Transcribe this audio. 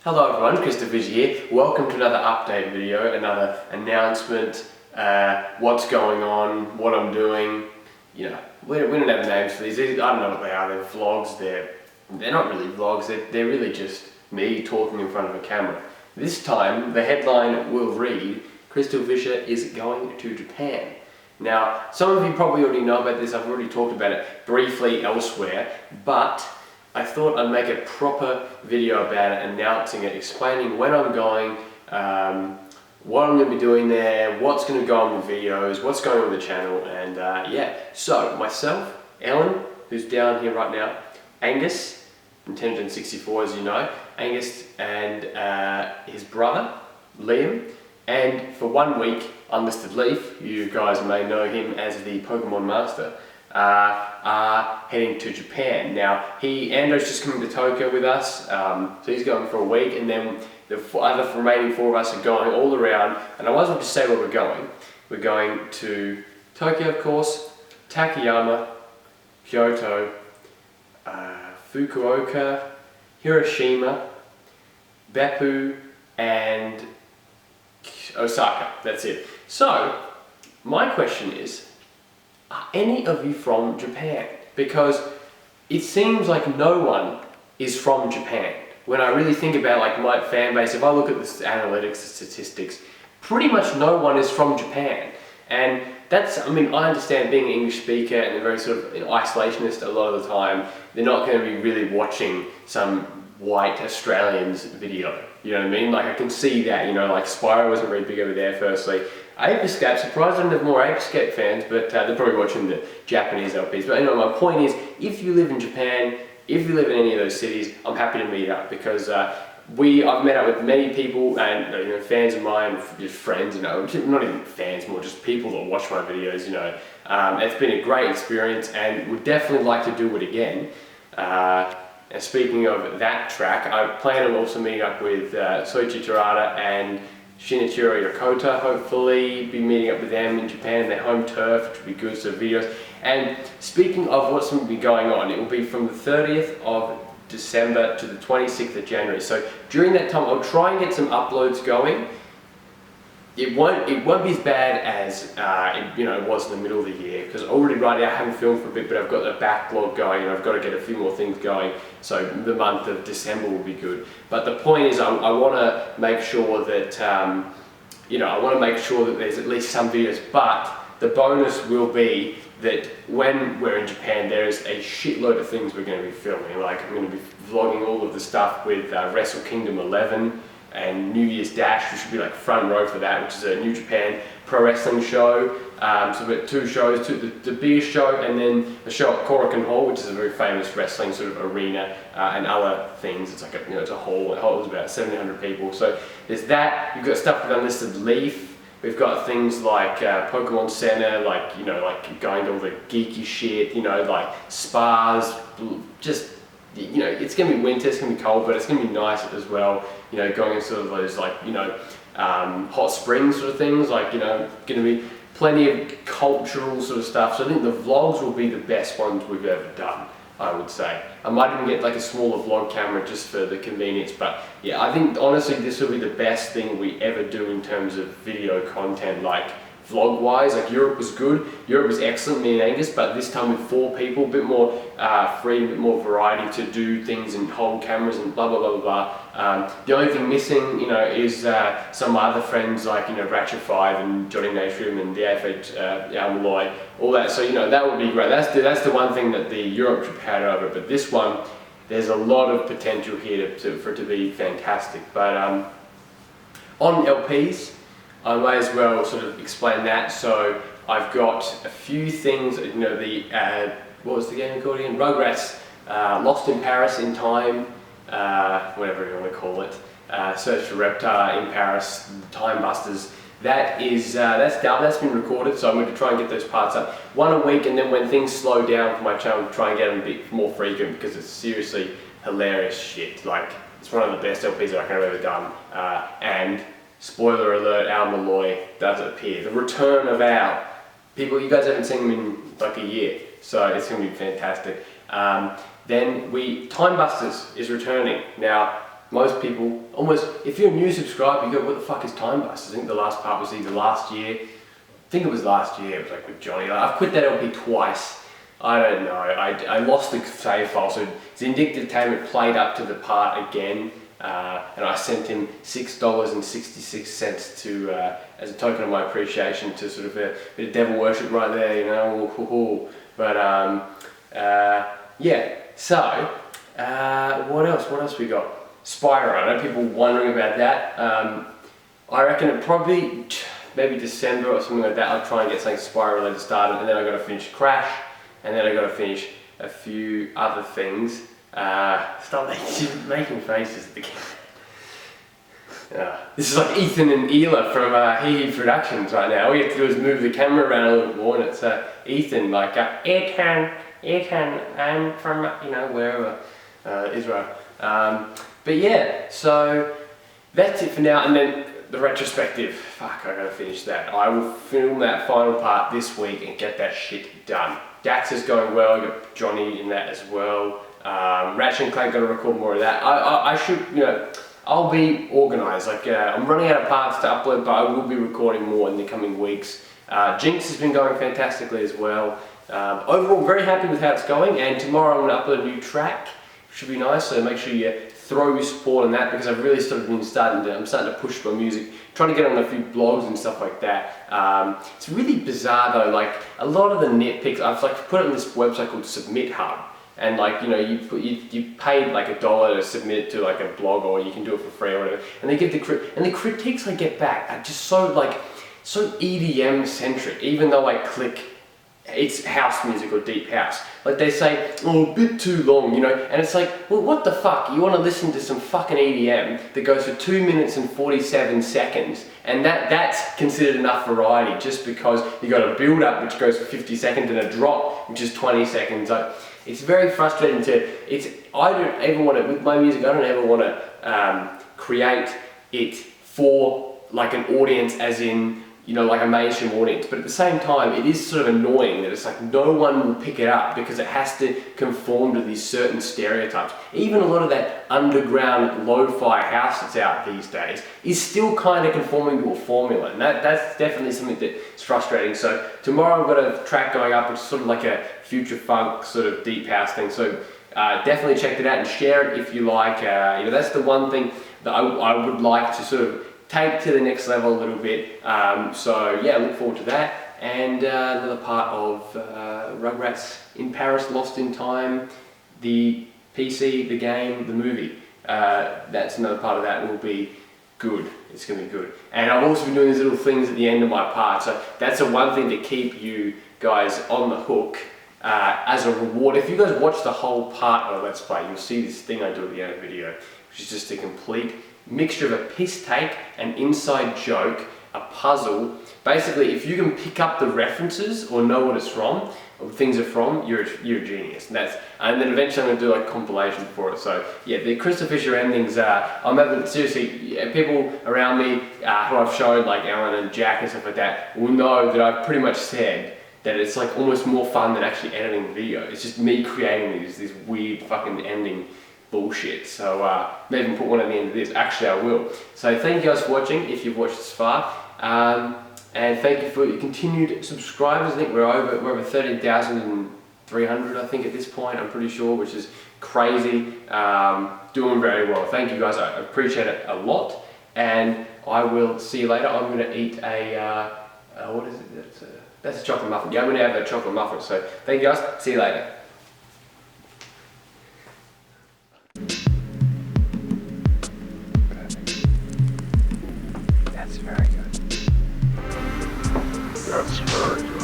Hello everyone, CrystalFissure here. Welcome to another update video, another announcement, what's going on, what I'm doing. You know, we don't have names for these. I don't know what they are. They're vlogs. They're not really vlogs. They're really just me talking in front of a camera. This time, the headline will read, CrystalFissure is going to Japan. Now, some of you probably already know about this. I've already talked about it briefly elsewhere, but I thought I'd make a proper video about it, announcing it, explaining when I'm going, what I'm going to be doing there, what's going to go on the videos, what's going on with the channel, and yeah. So, myself, Ellen, who's down here right now, Angus, from 1064 as you know, Angus and his brother, Liam, and for 1 week, UnlistedLeaf, you guys may know him as the Pokemon Master, are heading to Japan. Now, Ando's just coming to Tokyo with us, so he's going for a week, and then the other remaining 4 of us are going all around, and I might as well just say where we're going. We're going to Tokyo, of course, Takayama, Kyoto, Fukuoka, Hiroshima, Beppu, and Osaka. That's it. So, my question is, are any of you from Japan? Because it seems like no one is from Japan. When I really think about like my fan base, if I look at the analytics, the statistics, pretty much no one is from Japan. And that's, I mean, I understand being an English speaker and they're very sort of isolationist a lot of the time, they're not going to be really watching some white Australians video. You know what I mean? Like I can see that, you know, like Spyro wasn't very big over there firstly. Ape Escape, surprised I don't have more Ape Escape fans, but they're probably watching the Japanese LPs. But anyway, my point is, if you live in Japan, if you live in any of those cities, I'm happy to meet up because I've met up with many people and you know, fans of mine, just friends, you know, not even fans, more just people that watch my videos, you know. It's been a great experience and would definitely like to do it again. And speaking of that track, I plan on also meeting up with Soichi Terada and Shinichiro Yokota, hopefully be meeting up with them in Japan, their home turf, which will be good, so videos. And speaking of what's going to be going on, it will be from the 30th of December to the 26th of January. So during that time, I'll try and get some uploads going. It won't be as bad as it was in the middle of the year, because already right now I haven't filmed for a bit, but I've got a backlog going and I've got to get a few more things going, so the month of December will be good. But the point is, I want to make sure that there's at least some videos, but the bonus will be that when we're in Japan, there's a shitload of things we're going to be filming. Like I'm going to be vlogging all of the stuff with Wrestle Kingdom 11 and New Year's Dash, which should be like front row for that, which is a New Japan Pro Wrestling show. So we've got 2 shows, the biggest show and then a show at Korakuen Hall, which is a very famous wrestling sort of arena and other things. It's like it's a hall, it holds about 700 people. So there's that. You've got stuff with UnlistedLeaf. We've got things like Pokemon Center, like going to all the geeky shit, like spas, just. It's going to be winter, it's going to be cold, but it's going to be nice as well, going in sort of those hot springs sort of things, going to be plenty of cultural sort of stuff. So I think the vlogs will be the best ones we've ever done, I would say. I might even get like a smaller vlog camera just for the convenience, but yeah, I think honestly this will be the best thing we ever do in terms of video content, like vlog wise. Like Europe was good, Europe was excellent, me and Angus, but this time with 4 people, a bit more freedom, a bit more variety to do things and hold cameras and blah blah blah blah. The only thing missing, is some other friends like Ratchet 5 and Johnny Natrium and the AFH Malloy, all that. So that would be great. That's the one thing that the Europe trip had over. But this one, there's a lot of potential here for it to be fantastic. But on LPs, I may as well sort of explain that. So I've got a few things, what was the game called again? Rugrats, Lost in Paris in Time, whatever you want to call it. Search for Reptar in Paris, Time Busters. That's done, that's been recorded, so I'm going to try and get those parts up 1 a week, and then when things slow down for my channel, try and get them a bit more frequent, because it's seriously hilarious shit. Like, it's one of the best LPs I reckon I've ever done. And spoiler alert, Al Malloy does appear. The return of Al. People, you guys haven't seen him in like a year, so it's going to be fantastic. Then Time Busters is returning. Now, most people, almost, if you're a new subscriber, you go, what the fuck is Time Bust? I think the last part was either last year. I think it was last year, it was like with Johnny. Like, I've quit that LP twice. I don't know, I lost the save file, so Zindic Entertainment played up to the part again, and I sent him $6.66 to, as a token of my appreciation, to sort of a bit of devil worship right there, you know, but yeah, so, what else we got? Spyro, I know people wondering about that. I reckon it probably, maybe December or something like that, I'll try and get something Spyro related started, and then I've got to finish Crash, and then I've got to finish a few other things. Stop making faces at the camera. This is like Ethan and Ela from Hee Hee Productions right now. All you have to do is move the camera around a little bit more, and it's Ethan, like Ethan, I'm from, you know, wherever, Israel. But yeah, so that's it for now, and then the retrospective. Fuck, I gotta finish that. I will film that final part this week and get that shit done. Dax is going well, I got Johnny in that as well. Ratchet and Clank, gotta record more of that. I should, you know, I'll be organised. Like, I'm running out of parts to upload, but I will be recording more in the coming weeks. Jinx has been going fantastically as well. Overall, very happy with how it's going, and tomorrow I'm gonna upload a new track. Should be nice, so make sure you throw your support on that, because I've really I'm starting to push my music, trying to get on a few blogs and stuff like that. It's really bizarre though, like a lot of the nitpicks, I've like put it on this website called Submit Hub, and like, you know, you paid like $1 to submit to like a blog, or you can do it for free or whatever, and they give the critiques I get back are just so EDM centric, even though I click it's house music or deep house. Like they say, oh, a bit too long, you know, and it's like, well, what the fuck? You want to listen to some fucking EDM that goes for 2 minutes and 47 seconds, and that's considered enough variety, just because you got a build up which goes for 50 seconds and a drop which is 20 seconds. Like, it's very frustrating I don't ever want to, with my music, I don't ever want to create it for like an audience, as in, you know, like a mainstream audience, but at the same time it is sort of annoying that it's like no one will pick it up because it has to conform to these certain stereotypes. Even a lot of that underground lo-fi house that's out these days is still kind of conforming to a formula, and that's definitely something that's frustrating. So tomorrow I've got a track going up which is sort of like a future funk sort of deep house thing, so definitely check it out and share it if you like. You know, that's the one thing that I would like to sort of take to the next level a little bit. So yeah, look forward to that. And another part of Rugrats in Paris, Lost in Time, the PC, the game, the movie. That's another part of that will be good. It's going to be good. And I've also been doing these little things at the end of my part. So that's the one thing to keep you guys on the hook as a reward. If you guys watch the whole part of Let's Play, you'll see this thing I do at the end of the video, which is just a complete mixture of a piss take, an inside joke, a puzzle. Basically, if you can pick up the references or know what it's from, or things are from, you're a genius. And then eventually I'm going to do like compilation for it. So yeah, the CrystalFissure endings, I'm having, seriously, people around me who I've shown, like Alan and Jack and stuff like that, will know that I've pretty much said that it's like almost more fun than actually editing the video. It's just me creating these weird fucking ending bullshit. So maybe even put one at the end of this. Actually, I will. So thank you guys for watching, if you've watched this far, and thank you for your continued subscribers. I think we're over 13,300 I think at this point, I'm pretty sure, which is crazy. Doing very well. Thank you guys, I appreciate it a lot, and I will see you later. I'm going to eat a what is it? That's a chocolate muffin. Yeah, I'm going to have a chocolate muffin. So thank you guys, see you later. That's very good. That's very good.